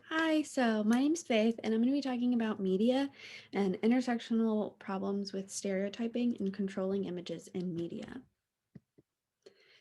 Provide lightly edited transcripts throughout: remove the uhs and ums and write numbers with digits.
Hi, so my name's Faith, and I'm going to be talking about media and intersectional problems with stereotyping and controlling images in media.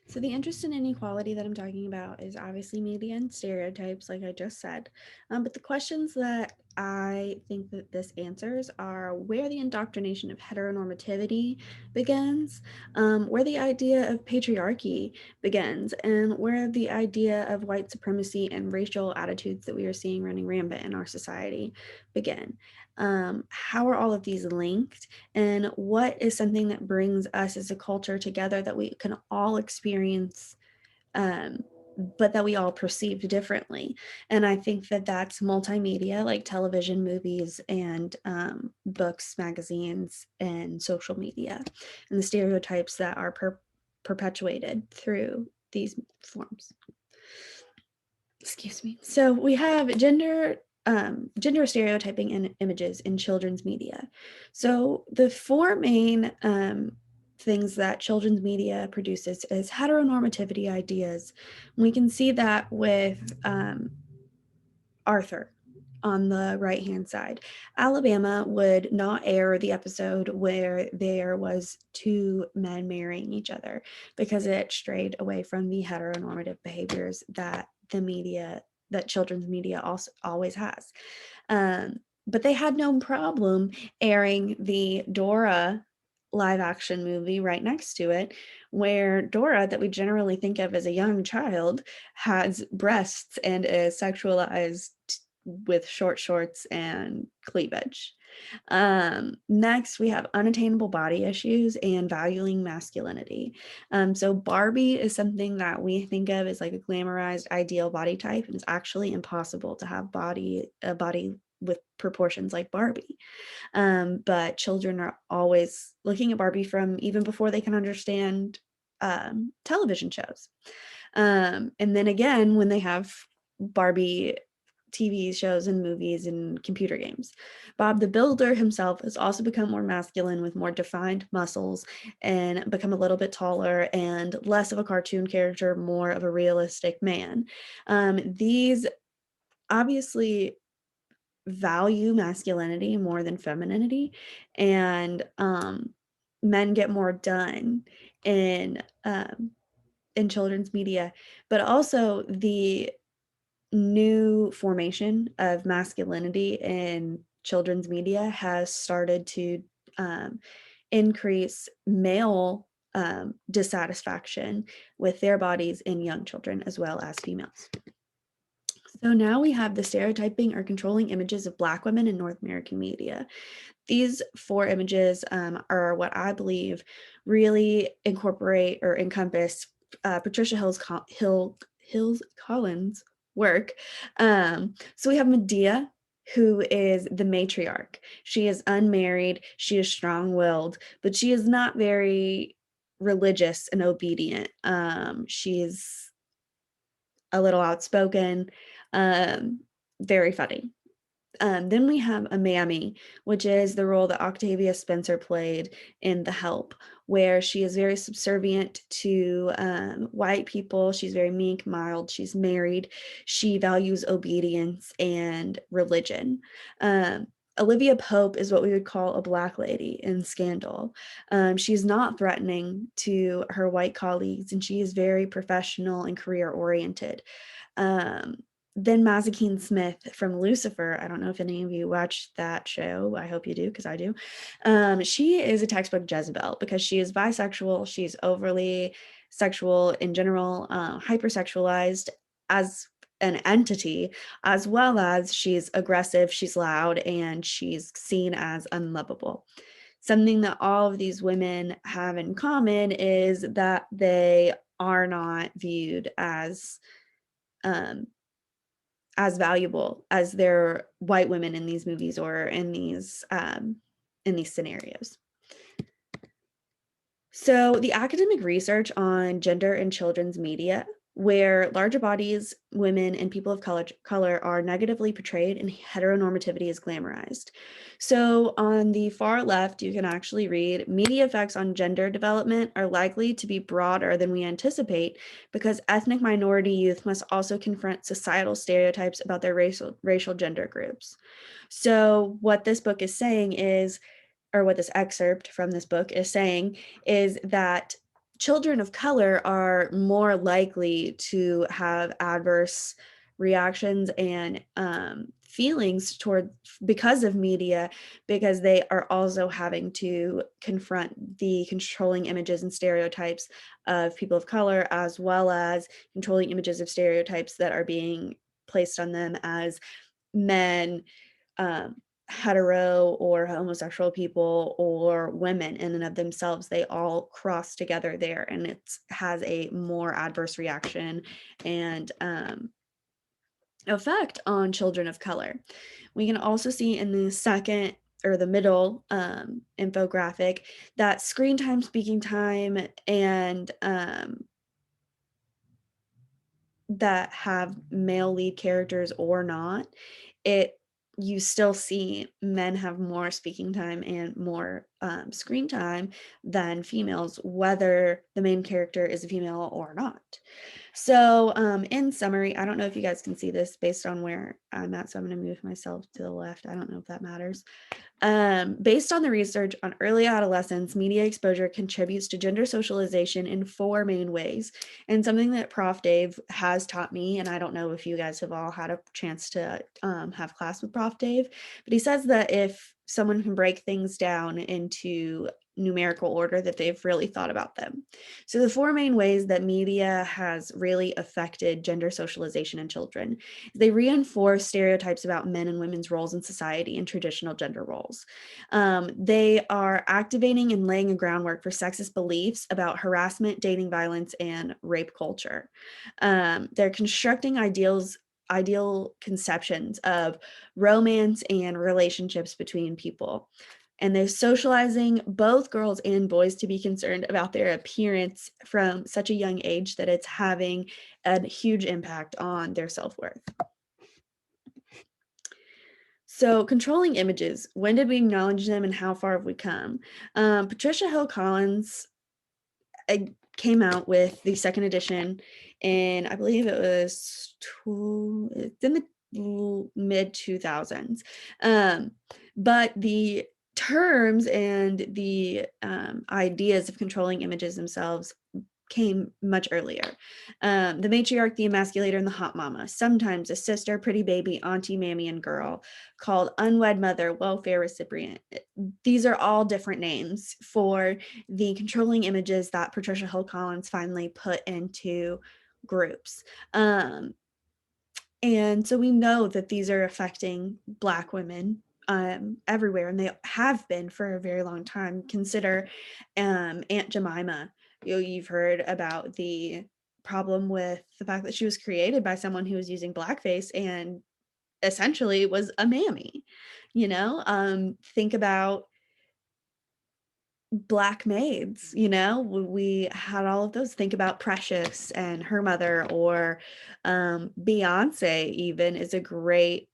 So the interest in inequality that I'm talking about is obviously media and stereotypes, like I just said. But the questions that I think that this answers are where the indoctrination of heteronormativity begins, where the idea of patriarchy begins, and where the idea of white supremacy and racial attitudes that we are seeing running rampant in our society begin. How are all of these linked? And what is something that brings us as a culture together that we can all experience, um, but that we all perceive differently? And I think that that's multimedia, like television, movies, and books, magazines, and social media, and the stereotypes that are perpetuated through these forms. Excuse me. So we have gender stereotyping and images in children's media. So the four main things that children's media produces is heteronormativity ideas. We can see that with Arthur on the right hand side. Alabama would not air the episode where there was two men marrying each other because it strayed away from the heteronormative behaviors that children's media also always has. But they had no problem airing the Dora live action movie right next to it, where Dora, that we generally think of as a young child, has breasts and is sexualized with short shorts and cleavage. Next, we have unattainable body issues and valuing masculinity. So Barbie is something that we think of as like a glamorized ideal body type, and it's actually impossible to have a body with proportions like Barbie. But children are always looking at Barbie from even before they can understand television shows. And then again, when they have Barbie TV shows and movies and computer games. Bob the Builder himself has also become more masculine with more defined muscles and become a little bit taller and less of a cartoon character, more of a realistic man. These obviously value masculinity more than femininity, and men get more done in um, in children's media, but also the new formation of masculinity in children's media has started to um, increase male dissatisfaction with their bodies in young children as well as females. So now we have the stereotyping or controlling images of Black women in North American media. These four images are what I believe really incorporate or encompass Patricia Hills Collins' work. So we have Medea, who is the matriarch. She is unmarried, she is strong-willed, but she is not very religious and obedient. She's a little outspoken, um, very funny. Then we have a mammy, which is the role that Octavia Spencer played in The Help, where she is very subservient to white people. She's very meek, mild. She's married. She values obedience and religion. Olivia Pope is what we would call a Black lady in Scandal. She's not threatening to her white colleagues, and she is very professional and career oriented. Um, then Mazikeen Smith from Lucifer. I don't know if any of you watched that show. I hope you do, because I do. She is a textbook Jezebel because she is bisexual. She's overly sexual in general, hypersexualized as an entity, as well as she's aggressive, she's loud, and she's seen as unlovable. Something that all of these women have in common is that they are not viewed um, as valuable as their white women in these movies or in these scenarios. So the academic research on gender in children's media where larger bodies, women, and people of color are negatively portrayed and heteronormativity is glamorized. So on the far left, you can actually read media effects on gender development are likely to be broader than we anticipate because ethnic minority youth must also confront societal stereotypes about their racial gender groups. So what this book is saying is, or what this excerpt from this book is saying, is that children of color are more likely to have adverse reactions and feelings toward because of media, because they are also having to confront the controlling images and stereotypes of people of color, as well as controlling images of stereotypes that are being placed on them as men, um, hetero or homosexual people or women in and of themselves. They all cross together there, and it has a more adverse reaction and effect on children of color. We can also see in the second or the middle infographic that screen time, speaking time, and that have male lead characters or not, it you still see men have more speaking time and more screen time than females, whether the main character is a female or not. So, in summary, I don't know if you guys can see this based on where I'm at, so I'm going to move myself to the left. I don't know if that matters. Based on the research on early adolescence, media exposure contributes to gender socialization in four main ways. And something that Prof. Dave has taught me, and I don't know if you guys have all had a chance to have class with Prof. Dave, but he says that if someone can break things down into numerical order, that they've really thought about them. So the four main ways that media has really affected gender socialization in children: they reinforce stereotypes about men and women's roles in society and traditional gender roles. They are activating and laying a groundwork for sexist beliefs about harassment, dating violence, and rape culture. They're constructing ideal conceptions of romance and relationships between people. And they're socializing both girls and boys to be concerned about their appearance from such a young age that it's having a huge impact on their self-worth. So, controlling images, when did we acknowledge them and how far have we come? Patricia Hill Collins came out with the second edition, and I believe it was it's in the mid 2000s. But the terms and the ideas of controlling images themselves came much earlier. The matriarch, the emasculator, and the hot mama, sometimes a sister, pretty baby, auntie, mammy, and girl, called unwed mother, welfare recipient. These are all different names for the controlling images that Patricia Hill Collins finally put into groups. And so we know that these are affecting Black women everywhere, and they have been for a very long time. Consider Aunt Jemima. You've heard about the problem with the fact that she was created by someone who was using blackface and essentially was a mammy. Think about Black maids. We had all of those. Think about Precious and her mother, or Beyonce even is a great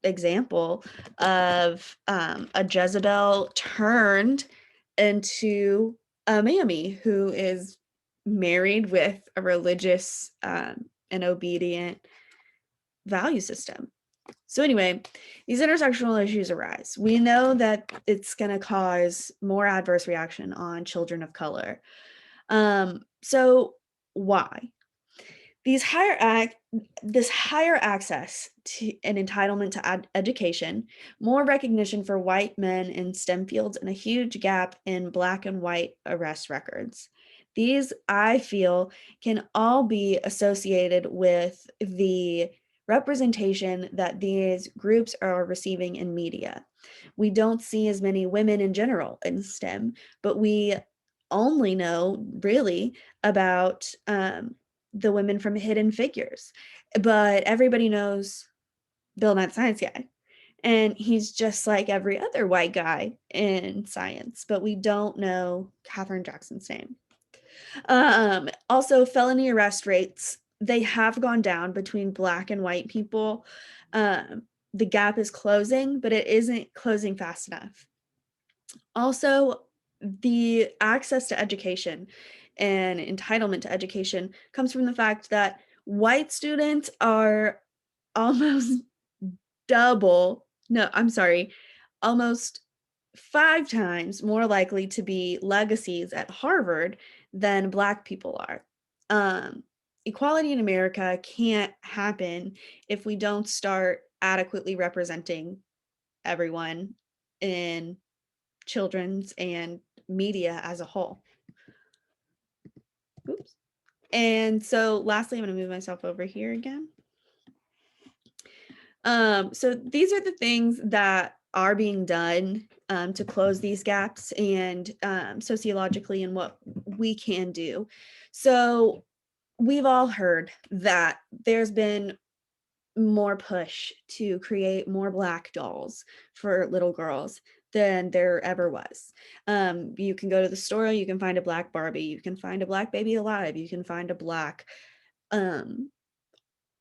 example of a Jezebel turned into a mammy who is married with a religious and obedient value system. So anyway, these intersectional issues arise. We know that it's going to cause more adverse reaction on children of color. So why? This higher access to an entitlement to education, more recognition for white men in STEM fields, and a huge gap in Black and white arrest records. These, I feel, can all be associated with the representation that these groups are receiving in media. We don't see as many women in general in STEM, but we only know really about the women from Hidden Figures. But everybody knows Bill Nye the Science Guy. And he's just like every other white guy in science, but we don't know Katherine Jackson's name. Also, felony arrest rates, they have gone down between Black and white people. The gap is closing, but it isn't closing fast enough. Also, the access to education and entitlement to education comes from the fact that white students are almost double, no, I'm sorry, almost 5 times more likely to be legacies at Harvard than Black people are. Equality in America can't happen if we don't start adequately representing everyone in children's and media as a whole. Oops. And so lastly, I'm going to move myself over here again. So these are the things that are being done to close these gaps and sociologically and what we can do. So we've all heard that there's been more push to create more Black dolls for little girls than there ever was. You can go to the store, you can find a Black Barbie, you can find a Black Baby Alive, you can find a Black um,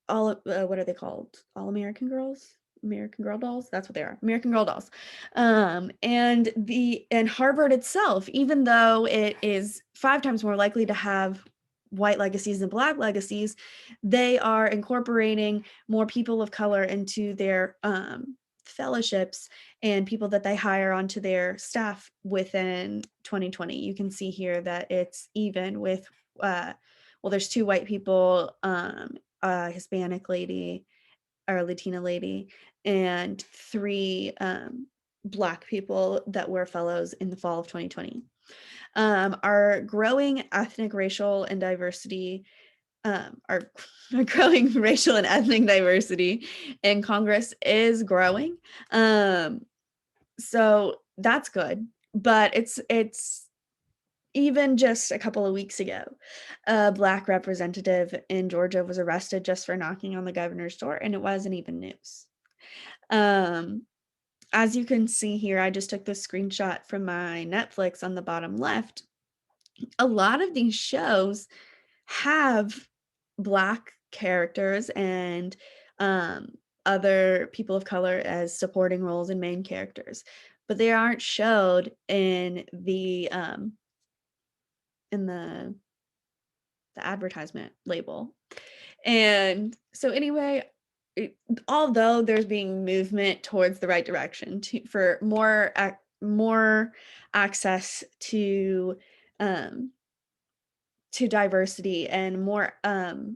all what are they called? All American Girls? American Girl dolls? That's what they are. American Girl dolls. And Harvard itself, even though it is 5 times more likely to have white legacies than Black legacies, they are incorporating more people of color into their fellowships and people that they hire onto their staff within 2020. You can see here that it's even with well, there's 2 white people, a Hispanic lady or a Latina lady, and 3 Black people that were fellows in the fall of 2020. Our growing ethnic, racial, and diversity, our growing racial and ethnic diversity in Congress is growing. So that's good, but it's even just a couple of weeks ago, a Black representative in Georgia was arrested just for knocking on the governor's door, and it wasn't even news. Um, as you can see here, I just took this screenshot from my Netflix on the bottom left. A lot of these shows have Black characters and um, other people of color as supporting roles and main characters, but they aren't showed in the advertisement label. And so anyway, although there's being movement towards the right direction for more access um, to diversity and more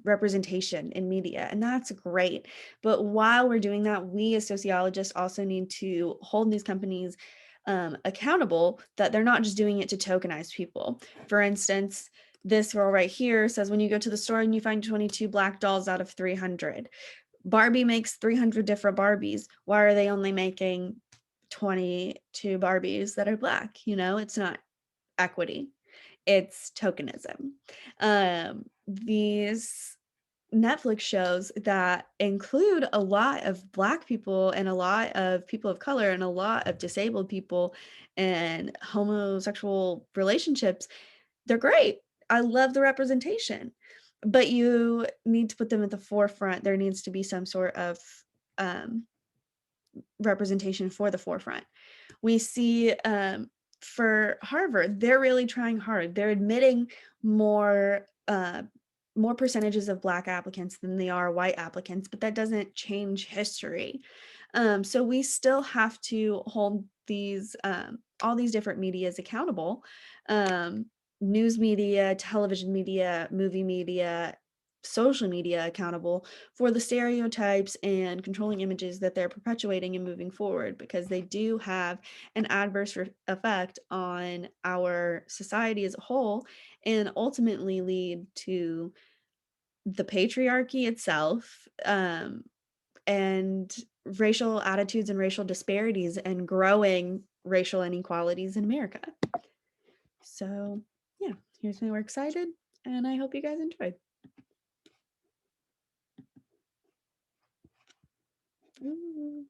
representation in media, and that's great. But while we're doing that, we as sociologists also need to hold these companies accountable that they're not just doing it to tokenize people. For instance, this girl right here says when you go to the store and you find 22 Black dolls out of 300. Barbie makes 300 different Barbies. Why are they only making 22 Barbies that are Black? You know, it's not equity, it's tokenism. These Netflix shows that include a lot of Black people and a lot of people of color and a lot of disabled people and homosexual relationships, they're great. I love the representation, but you need to put them at the forefront. There needs to be some sort of um, representation for the forefront. We see for Harvard, they're really trying hard. They're admitting more more percentages of Black applicants than they are white applicants, but that doesn't change history. So we still have to hold these all these different medias accountable. News media, television media, movie media, social media accountable for the stereotypes and controlling images that they're perpetuating and moving forward, because they do have an adverse effect on our society as a whole and ultimately lead to the patriarchy itself, and racial attitudes and racial disparities and growing racial inequalities in America. So yeah, here's my works cited, and I hope you guys enjoyed. Ooh.